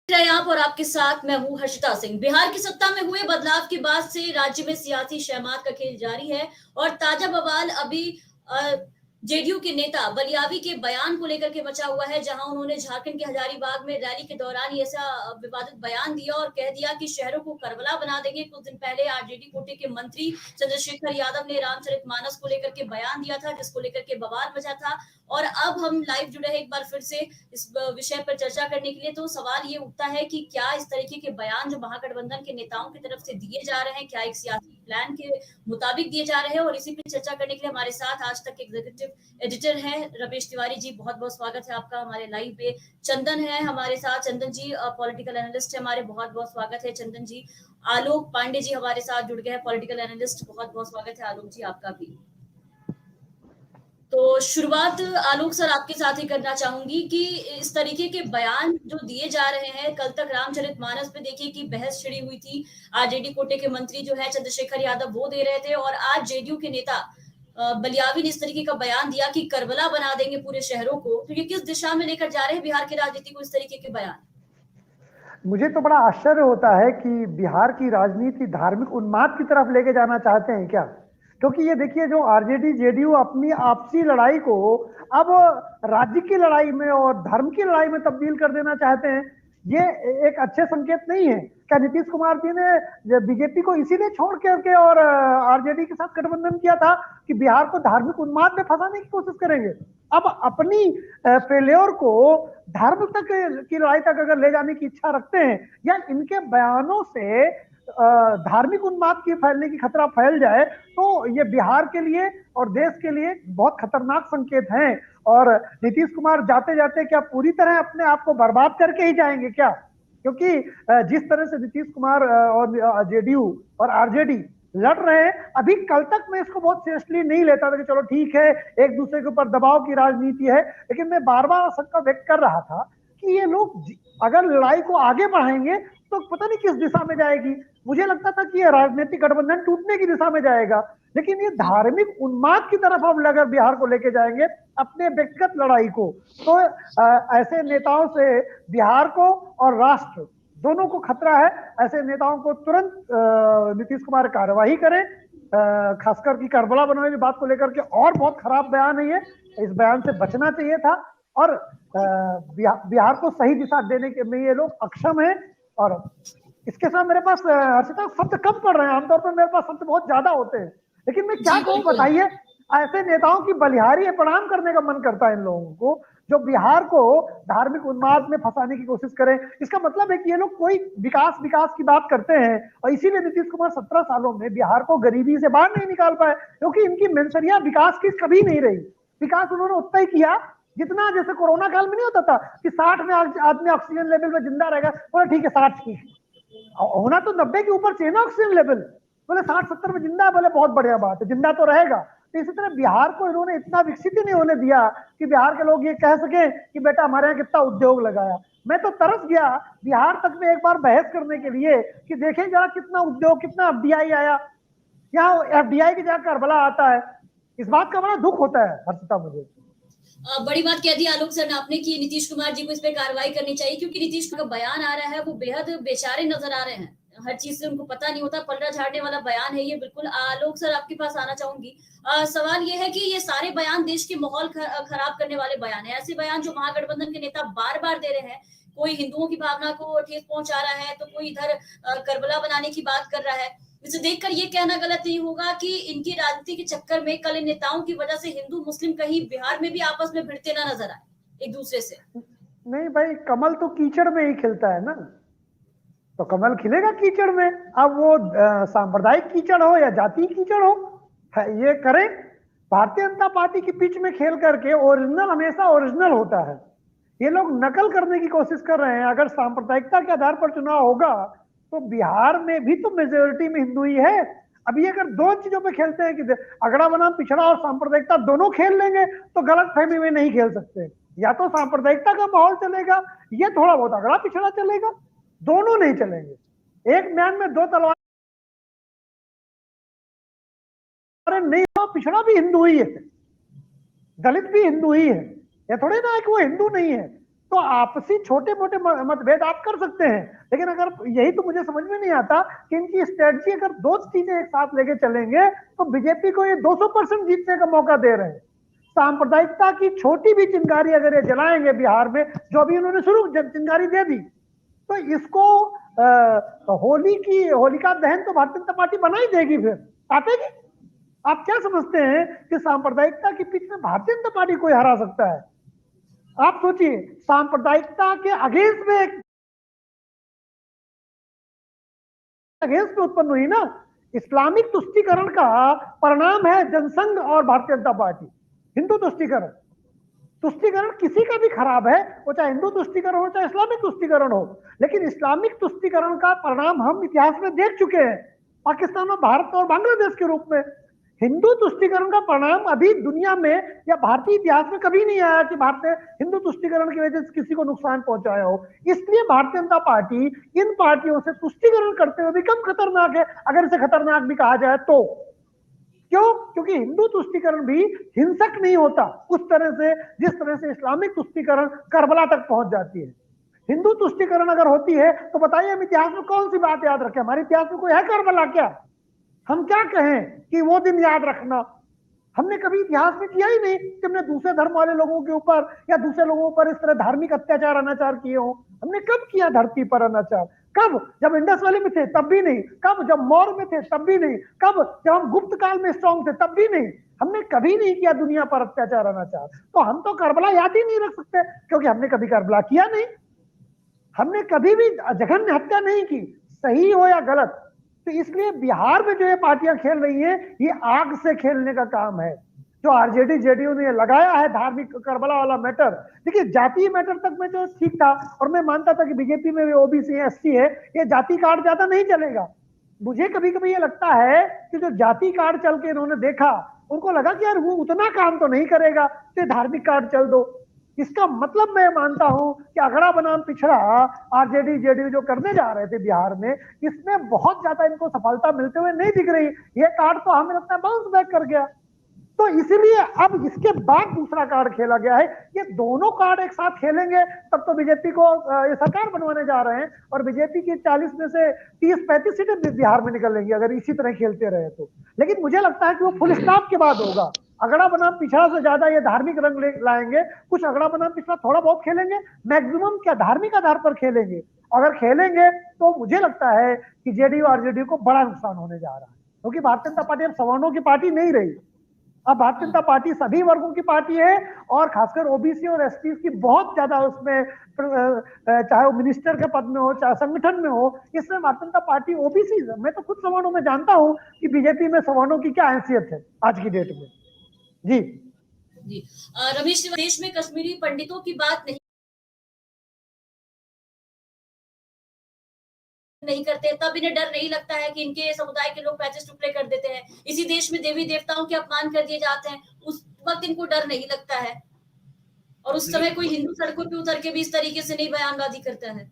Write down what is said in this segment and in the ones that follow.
रहे आप और आपके साथ मैं हूं हर्षिता सिंह। बिहार की सत्ता में हुए बदलाव के बाद से राज्य में सियासी शहमात का खेल जारी है और ताजा बवाल अभी जेडीयू के नेता बलियावी के बयान को लेकर के मचा हुआ है, जहां उन्होंने झारखंड के हजारीबाग में रैली के दौरान ही ऐसा विवादित बयान दिया और कह दिया कि शहरों को करबला बना देंगे। कुछ दिन पहले आरजेडी कोटे के मंत्री चंद्रशेखर यादव ने रामचरितमानस को लेकर के बयान दिया था, जिसको लेकर के बवाल मचा था। और अब हम लाइव जुड़े हैं एक बार फिर से इस विषय पर चर्चा करने के लिए। तो सवाल ये उठता है कि क्या इस तरीके के बयान जो महागठबंधन के नेताओं की तरफ से दिए जा रहे हैं, क्या एक सियासी प्लान के मुताबिक दिए जा रहे हैं? और इसी पे चर्चा करने के लिए हमारे साथ आज तक एग्जीक्यूटिव एडिटर हैं रमेश तिवारी जी, बहुत बहुत स्वागत है आपका हमारे लाइव पे। चंदन है हमारे साथ, चंदन जी पॉलिटिकल एनालिस्ट है हमारे, बहुत बहुत स्वागत है चंदन जी। आलोक पांडे जी हमारे साथ जुड़ गए हैं, पॉलिटिकल एनालिस्ट, बहुत बहुत स्वागत है आलोक जी आपका भी। तो शुरुआत आलोक सर आपके साथ ही करना चाहूंगी कि इस तरीके के बयान जो दिए जा रहे हैं, कल तक रामचरितमानस पे देखिए कि बहस छिड़ी हुई थी। आरजेडी कोटे के मंत्री जो है चंद्रशेखर यादव वो दे रहे थे और आज जेडीयू के नेता बलियावी ने इस तरीके का बयान दिया कि करबला बना देंगे पूरे शहरों को। तो ये किस दिशा में लेकर जा रहे हैं बिहार की राजनीति को इस तरीके के बयान? मुझे तो बड़ा आश्चर्य होता है कि बिहार की राजनीति धार्मिक उन्माद की तरफ लेके जाना चाहते हैं क्या। क्योंकि ये देखिए, जो आरजेडी जेडीयू अपनी आपसी लड़ाई को अब राज्य की लड़ाई में और धर्म की लड़ाई में तब्दील कर देना चाहते हैं, ये एक अच्छे संकेत नहीं है। क्या नीतीश कुमार जी ने बीजेपी को इसीलिए छोड़ करके और आरजेडी के साथ गठबंधन किया था कि बिहार को धार्मिक उन्माद में फंसाने की कोशिश करेंगे? अब अपनी फेल्योर को धर्म तक की लड़ाई तक अगर ले जाने की इच्छा रखते हैं, या इनके बयानों से धार्मिक उन्माद की फैलने की खतरा फैल जाए, तो ये बिहार के लिए और देश के लिए बहुत खतरनाक संकेत हैं। और नीतीश कुमार जाते जाते क्या पूरी तरह अपने आप को बर्बाद करके ही जाएंगे क्या? क्योंकि जिस तरह से नीतीश कुमार और जेडीयू और आरजेडी लड़ रहे हैं, अभी कल तक मैं इसको बहुत सीरियसली नहीं लेता था कि चलो ठीक है, एक दूसरे के ऊपर दबाव की राजनीति है। लेकिन मैं बार बार आशंका व्यक्त कर रहा था कि ये लोग अगर लड़ाई को आगे बढ़ाएंगे तो पता नहीं किस दिशा में जाएगी। मुझे लगता था कि ये राजनीतिक गठबंधन टूटने की दिशा में जाएगा, लेकिन ये धार्मिक उन्माद की तरफ हम अगर बिहार को लेके जाएंगे अपने व्यक्तिगत लड़ाई को, तो ऐसे नेताओं से बिहार को और राष्ट्र दोनों को खतरा है। ऐसे नेताओं को तुरंत नीतीश कुमार कार्रवाई करें, खासकर की करबला बनाने की बात को लेकर के। और बहुत खराब बयान है ये, इस बयान से बचना चाहिए था। और बिहार को सही दिशा देने के में ये लोग अक्षम है। और इसके साथ मेरे पास हर्षिता शब्द कम पड़ रहे हैं, आमतौर पर मेरे पास शब्द बहुत ज्यादा होते हैं, लेकिन मैं क्या कहूँ बताइए। ऐसे नेताओं की बलिहारी प्रणाम करने का मन करता है इन लोगों को, जो बिहार को धार्मिक उन्माद में फंसाने की कोशिश करें। इसका मतलब है कि ये लोग कोई विकास विकास की बात करते हैं, और इसीलिए नीतीश कुमार 17 सालों में बिहार को गरीबी से बाहर नहीं निकाल पाए, क्योंकि इनकी मेंशरिया विकास की कभी नहीं रही। विकास उन्होंने उतना ही किया जितना जैसे कोरोना काल में नहीं होता था कि 60 में आदमी ऑक्सीजन लेवल में जिंदा रहेगा, बोले ठीक है 60 ठीक है। होना तो 90 के ऊपर चाहिए ना ऑक्सीजन लेवल, बोले 60-70 में जिंदा है, बोले बहुत बढ़िया बात है, जिंदा तो रहेगा। तो इसी तरह बिहार को इन्होंने इतना विकसित ही नहीं होने दिया कि बिहार के लोग ये कह सके कि बेटा हमारे यहाँ कितना उद्योग लगाया। मैं तो तरस गया बिहार तक में एक बार बहस करने के लिए कि देखें जरा कितना उद्योग, कितना एफडीआई आया। यहाँ एफडीआई की जगह करबला आता है। इस बात का बड़ा दुख होता है हर्षिता मुझे। बड़ी बात कह दी आलोक सर ने आपने कि नीतीश कुमार जी को इस पे कार्रवाई करनी चाहिए, क्योंकि नीतीश का बयान आ रहा है वो बेहद बेचारे नजर आ रहे हैं। हर चीज से उनको पता नहीं होता, पलड़ा झाड़ने वाला बयान है ये बिल्कुल। आलोक सर आपके पास आना चाहूंगी। सवाल ये है कि ये सारे बयान देश के माहौल खराब करने वाले बयान है, ऐसे बयान जो महागठबंधन के नेता बार बार दे रहे हैं। कोई हिंदुओं की भावना को ठेस पहुंचा रहा है, तो कोई इधर करबला बनाने की बात कर रहा है। इसे देखकर ये कहना गलत नहीं होगा कि इनकी राजनीति के चक्कर में कल इन नेताओं की वजह से हिंदू मुस्लिम कहीं बिहार में भी आपस में भिड़ते ना नजर आए एक दूसरे से। नहीं भाई, कमल तो कीचड़ में ही खिलता है ना, तो कमल खिलेगा कीचड़ में। अब वो सांप्रदायिक कीचड़ हो या जातीय कीचड़ हो, ये करें। भारतीय जनता पार्टी की पिच में खेल करके ओरिजिनल हमेशा ओरिजिनल होता है। ये लोग नकल करने की कोशिश कर रहे हैं। अगर सांप्रदायिकता के आधार पर चुनाव होगा तो बिहार में भी तो मेजोरिटी में हिंदू ही है। अभी अगर दो चीजों पे खेलते हैं कि अगड़ा बनाम पिछड़ा और सांप्रदायिकता दोनों खेल लेंगे, तो गलत फहमी में नहीं खेल सकते। या तो सांप्रदायिकता का माहौल चलेगा, या थोड़ा बहुत अगड़ा पिछड़ा चलेगा, दोनों नहीं चलेंगे। एक म्यान में दो तलवार नहीं हो। पिछड़ा भी हिंदू ही है, दलित भी हिंदू ही है, ये थोड़ी ना है कि वो हिंदू नहीं है। तो आपसी छोटे मोटे मतभेद आप कर सकते हैं, लेकिन अगर यही तो मुझे समझ में नहीं आता कि इनकी स्ट्रेटजी अगर दो चीजें एक साथ लेके चलेंगे तो बीजेपी को ये 200% जीतने का मौका दे रहे हैं। सांप्रदायिकता की छोटी भी चिंगारी अगर ये जलाएंगे बिहार में, जो अभी उन्होंने शुरू चिंगारी दे दी, तो इसको होलिका दहन तो भारतीय जनता पार्टी बना ही देगी, फिर काटेगी। आप क्या समझते हैं कि सांप्रदायिकता के पीछे भारतीय जनता पार्टी कोई हरा सकता है? आप सोचिए, सांप्रदायिकता के अगेंस्ट में उत्पन्न हुई ना, इस्लामिक तुष्टीकरण का परिणाम है जनसंघ और भारतीय जनता पार्टी। हिंदू तुष्टीकरण, तुष्टीकरण किसी का भी खराब है, वो चाहे हिंदू तुष्टीकरण हो चाहे इस्लामिक तुष्टीकरण हो, लेकिन इस्लामिक तुष्टीकरण का परिणाम हम इतिहास में देख चुके हैं, पाकिस्तान और भारत और बांग्लादेश के रूप में। हिंदू तुष्टीकरण का परिणाम अभी दुनिया में या भारतीय इतिहास में कभी नहीं आया कि भारत ने हिंदू तुष्टीकरण की वजह से किसी को नुकसान पहुंचाया हो। इसलिए भारतीय जनता पार्टी इन पार्टियों से तुष्टीकरण करते हुए भी कम खतरनाक है, अगर इसे खतरनाक भी कहा जाए तो। क्यों? क्योंकि हिंदू तुष्टीकरण भी हिंसक नहीं होता उस तरह से जिस तरह से इस्लामिक तुष्टीकरण करबला तक पहुंच जाती है। हिंदू तुष्टीकरण अगर होती है तो बताइए हम इतिहास में कौन सी बात याद रखें? हमारे इतिहास में कोई है करबला क्या? हम क्या कहें कि वो दिन याद रखना? हमने कभी इतिहास में किया ही नहीं कि हमने दूसरे धर्म वाले लोगों के ऊपर या दूसरे लोगों पर इस तरह धार्मिक अत्याचार अनाचार किए हो। हमने कब किया धरती पर अनाचार? कब? जब इंडस वैली में थे तब भी नहीं, कब जब मौर्य में थे तब भी नहीं, कब जब हम गुप्त काल में स्ट्रॉन्ग थे तब भी नहीं। हमने कभी नहीं किया दुनिया पर अत्याचार अनाचार। तो हम तो करबला याद ही नहीं रख सकते क्योंकि हमने कभी करबला किया नहीं, हमने कभी भी जघन्य हत्या नहीं की, सही हो या गलत। तो इसलिए बिहार में जो ये पार्टियां खेल रही हैं, ये आग से खेलने का काम है जो आरजेडी जेडीयू ने लगाया है, धार्मिक करबला वाला मैटर। देखिए जातीय मैटर तक में जो ठीक था, और मैं मानता था कि बीजेपी में ओबीसी एससी है, ये जाति कार्ड ज्यादा नहीं चलेगा। मुझे कभी कभी ये लगता है कि जो जाति कार्ड चल के इन्होंने देखा, उनको लगा कि यार वो उतना काम तो नहीं करेगा, तो धार्मिक कार्ड चल दो। इसका मतलब मैं मानता हूं कि अगड़ा बनाम पिछड़ा आरजेडी जेडीयू जो करने जा रहे थे बिहार में, इसमें बहुत ज्यादा इनको सफलता मिलते हुए नहीं दिख रही। ये कार्ड तो हमें लगता है बाउंस बैक कर गया। तो इसीलिए अब इसके बाद दूसरा कार्ड खेला गया है। ये दोनों कार्ड एक साथ खेलेंगे तब तो बीजेपी को ये सरकार बनवाने जा रहे हैं, और बीजेपी की 40 में से 30-35 सीटें बिहार में निकलेंगी अगर इसी तरह खेलते रहे तो। लेकिन मुझे लगता है कि वो फुल स्टॉप के बाद होगा। अगड़ा बनाम पिछड़ा से ज्यादा ये धार्मिक रंग लाएंगे। कुछ अगड़ा बनाम पिछड़ा थोड़ा बहुत खेलेंगे, मैक्सिमम क्या धार्मिक आधार पर खेलेंगे। अगर खेलेंगे तो मुझे लगता है कि जेडीयू आरजेडी को बड़ा नुकसान होने जा रहा है, क्योंकि भारतीय जनता पार्टी अब सवर्णों की पार्टी नहीं रही। अब भारतीय जनता पार्टी सभी वर्गों की पार्टी है, और खासकर ओबीसी और एसटी की बहुत ज्यादा उसमें, चाहे वो मिनिस्टर के पद में हो चाहे संगठन में हो, इसमें भारतीय जनता पार्टी ओबीसी, मैं तो खुद सवर्णों में जानता हूं कि बीजेपी में सवर्णों की क्या हैसियत है आज की डेट में। जी जी रमेश जी, देश में कश्मीरी पंडितों की बात नहीं करते, तब इन्हें डर नहीं लगता है कि इनके समुदाय के लोग पैचेस टुकड़े कर देते हैं। इसी देश में देवी देवताओं के अपमान कर दिए जाते हैं, उस वक्त इनको डर नहीं लगता है, और उस समय कोई हिंदू सड़कों पे उतर के भी इस तरीके से नहीं बयानबाजी करता है।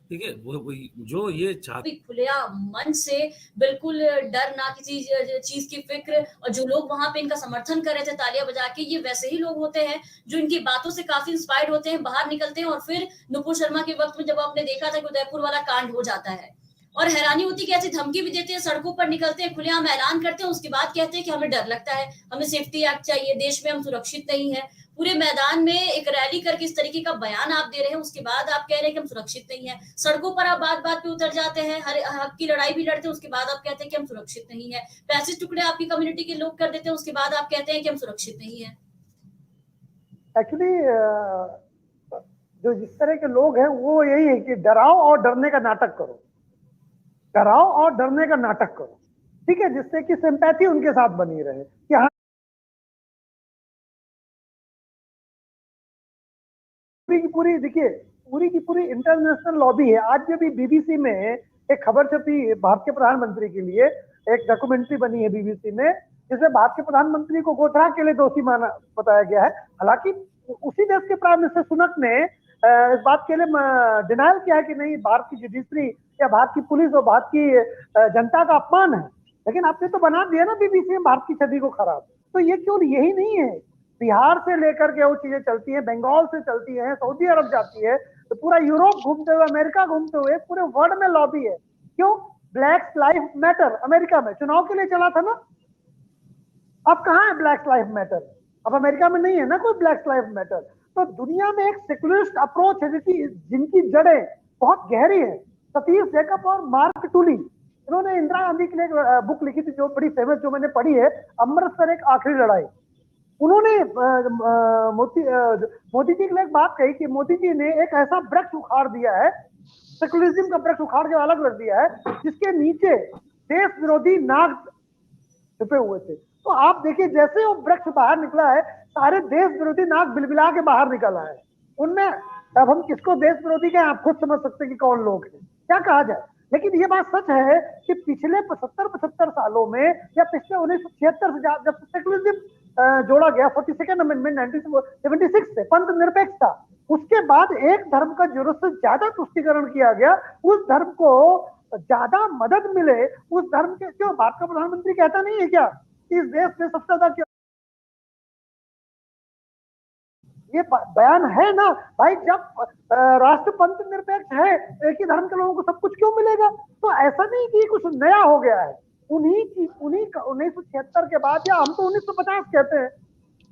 देखिए वो जो ये खुलेआ मन से, बिल्कुल डर ना किसी चीज की फिक्र, और जो लोग वहां पे इनका समर्थन कर रहे थे तालियां बजा के, ये वैसे ही लोग होते हैं जो इनकी बातों से काफी इंस्पायर्ड होते हैं, बाहर निकलते हैं, और फिर नुपुर शर्मा के वक्त में जब आपने देखा था कि उदयपुर वाला कांड हो जाता है, और हैरानी होती है कि ऐसी धमकी भी देते हैं, सड़कों पर निकलते हैं, खुलेआम ऐलान करते हैं, उसके बाद कहते हैं कि हमें डर लगता है, हमें सेफ्टी एक्ट चाहिए, देश में हम सुरक्षित नहीं है। पूरे मैदान में एक रैली करके इस तरीके का बयान आप दे रहे हैं, उसके बाद आप कह रहे हैं कि हम सुरक्षित नहीं है। सड़कों पर आप बात बात पे उतर जाते हैं, हर हक की लड़ाई भी लड़ते हैं, उसके बाद आप कहते हैं कि हम सुरक्षित नहीं है। पैसे टुकड़े आपकी कम्युनिटी के लोग कर देते हैं, उसके बाद आप कहते हैं कि हम सुरक्षित नहीं है। एक्चुअली जो जिस तरह के लोग हैं वो यही है कि डराओ और डरने का नाटक करो, डराओ और डरने का नाटक करो, ठीक है, जिससे कि सिंपैथी उनके साथ बनी रहे कि हाँ पूरी देखिए पूरी की पूरी इंटरनेशनल लॉबी है। आज भी बीबीसी में एक खबर छपी भारत के प्रधानमंत्री के लिए, एक डॉक्यूमेंट्री बनी है बीबीसी में, जिसमें भारत के प्रधानमंत्री को गोथरा के लिए दोषी माना बताया गया है। हालांकि उसी देश के प्राइम मिनिस्टर सुनक ने इस बात के लिए डिनायल किया है कि नहीं, भारत की जुडिशरी या भारत की पुलिस और भारत की जनता का अपमान है। लेकिन आपने तो बना दिया ना बीबीसी में भारत की छवि को खराब। तो ये केवल यही नहीं है, बिहार से लेकर के वो चीजें चलती हैं, बंगाल से चलती हैं, सऊदी अरब जाती है, तो पूरा यूरोप घूमते हुए, अमेरिका घूमते हुए पूरे वर्ल्ड में लॉबी है। क्यों? ब्लैक लाइफ मैटर अमेरिका में चुनाव के लिए चला था ना। अब कहाँ है ब्लैक लाइफ मैटर? अब अमेरिका में नहीं है ना कोई ब्लैक लाइफ मैटर। तो दुनिया में एक सेकुलरिस्ट अप्रोच है जिनकी जड़ें बहुत गहरी है। सतीश जैकब और मार्क टूली, इन्होंने इंदिरा गांधी के लिए एक बुक लिखी थी जो बड़ी फेमस, जो मैंने पढ़ी है, अमृतसर एक आखिरी लड़ाई। उन्होंने मोदी जी के लिए एक बात कही कि मोदी जी ने एक ऐसा वृक्ष उखाड़ दिया है, सेकुलरिज्म का वृक्ष उखाड़ के अलग रख दिया है, जिसके नीचे देश विरोधी नाग छुपे हुए थे। तो आप देखिए, जैसे वो वृक्ष बाहर निकला है, सारे देश विरोधी नाग बिलबिला के बाहर निकल आए। उनमें अब हम किसको देश विरोधी के आप खुद समझ सकते हैं कि कौन लोग हैं, क्या कहा जाए। लेकिन ये बात सच है कि पिछले 75 सालों में, या पिछले 1976 से जब सेकुलरिज्म जोड़ा गया 42nd अमेंडमेंट 1976 से, पंथ निरपेक्षता, उसके बाद एक धर्म का जरूरत से ज्यादा तुष्टीकरण किया गया, उस धर्म को ज्यादा मदद मिले, उस धर्म के। क्यों भारत का प्रधानमंत्री कहता नहीं है क्या कि इस देश में सबसे ज्यादा, क्यों ये बयान है ना भाई, जब राष्ट्र पंथ निरपेक्ष है, एक ही धर्म के लोगों को सब कुछ क्यों मिलेगा? तो ऐसा नहीं कि कुछ नया हो गया है। उन्हीं 1976 के बाद, या हम तो 1950 कहते हैं,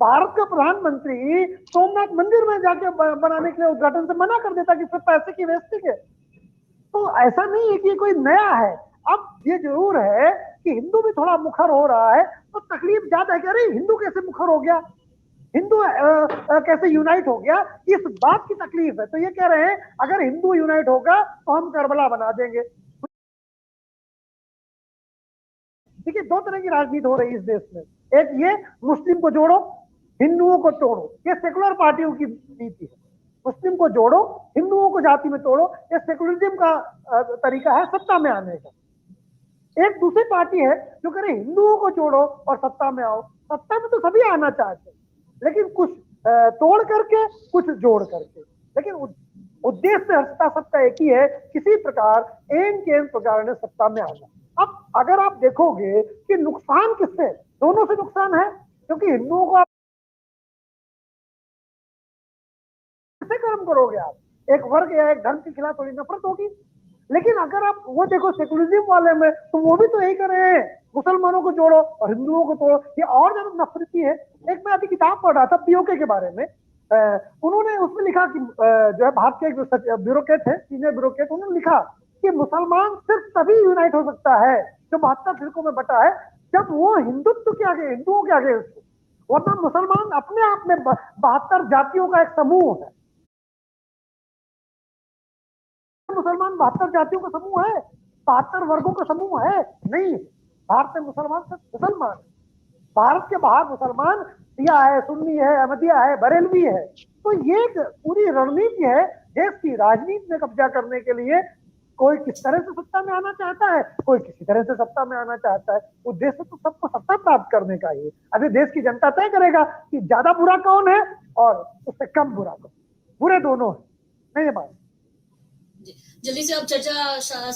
भारत का प्रधानमंत्री सोमनाथ मंदिर में जाके बनाने के लिए उद्घाटन से मना कर देता कि सिर्फ पैसे की वेस्टिंग है। तो ऐसा नहीं है कि कोई नया है। अब ये जरूर है कि हिंदू भी थोड़ा मुखर हो रहा है, तो तकलीफ ज्यादा है कि अरे हिंदू कैसे मुखर हो गया, हिंदू कैसे यूनाइट हो गया, इस बात की तकलीफ है। तो ये कह रहे हैं अगर हिंदू यूनाइट होगा तो हम करबला बना देंगे। देखिए, दो तरह की राजनीति हो रही है इस देश में। एक ये मुस्लिम को जोड़ो, हिंदुओं को तोड़ो, ये सेकुलर पार्टियों की नीति है। मुस्लिम को जोड़ो, हिंदुओं को जाति में तोड़ो, ये सेकुलरिज्म का तरीका है सत्ता में आने का। एक दूसरी पार्टी है जो कह रहे हिंदुओं को जोड़ो और सत्ता में आओ। सत्ता में तो सभी आना चाहते हैं, लेकिन कुछ तोड़ करके, कुछ जोड़ करके। लेकिन उद्देश्य हर्षता सबका एक ही है, किसी प्रकार एन के एन प्रकार ने सत्ता में आना। अब अगर आप देखोगे कि नुकसान किससे, दोनों से नुकसान है, क्योंकि हिंदुओं को आप कैसे कर्म करोगे? आप एक वर्ग या एक धर्म के खिलाफ थोड़ी नफरत होगी। लेकिन अगर आप वो देखो सेकुलरिज्म वाले में, तो वो भी तो यही कर रहे हैं, मुसलमानों को जोड़ो और हिंदुओं को तोड़ो। ये और ज्यादा नफरती है। एक मैं अभी किताब पढ़ रहा था पीओके के बारे में, उन्होंने उसमें लिखा कि जो है भारत के एक ब्यूरोक्रेट है, सीनियर ब्यूरोक्रेट, उन्होंने लिखा कि मुसलमान सिर्फ तभी यूनाइट हो सकता है जो 72 फिरकों में बटा है, जब वो हिंदुत्व के आगे, हिंदुओं के आगे, वरना मुसलमान अपने आप में 72 जातियों का एक समूह है। मुसलमान 72 जातियों का समूह है, 72 वर्गों का समूह है? नहीं, भारत में मुसलमान सिर्फ मुसलमान। भारत के बाहर मुसलमान शिया है, सुन्नी है, अहमदिया है, बरेलवी है। तो ये एक पूरी रणनीति है देश की राजनीति में कब्जा करने के लिए। कोई किस तरह से सत्ता में आना चाहता है, कोई किसी तरह से सत्ता में आना चाहता है। उद्देश्य तो सबको सत्ता प्राप्त करने का ही। अभी देश की जनता तय करेगा कि ज्यादा बुरा कौन है और उससे कम बुरा कौन। बुरे दोनों है, नहीं ये बात। जल्दी से अब चर्चा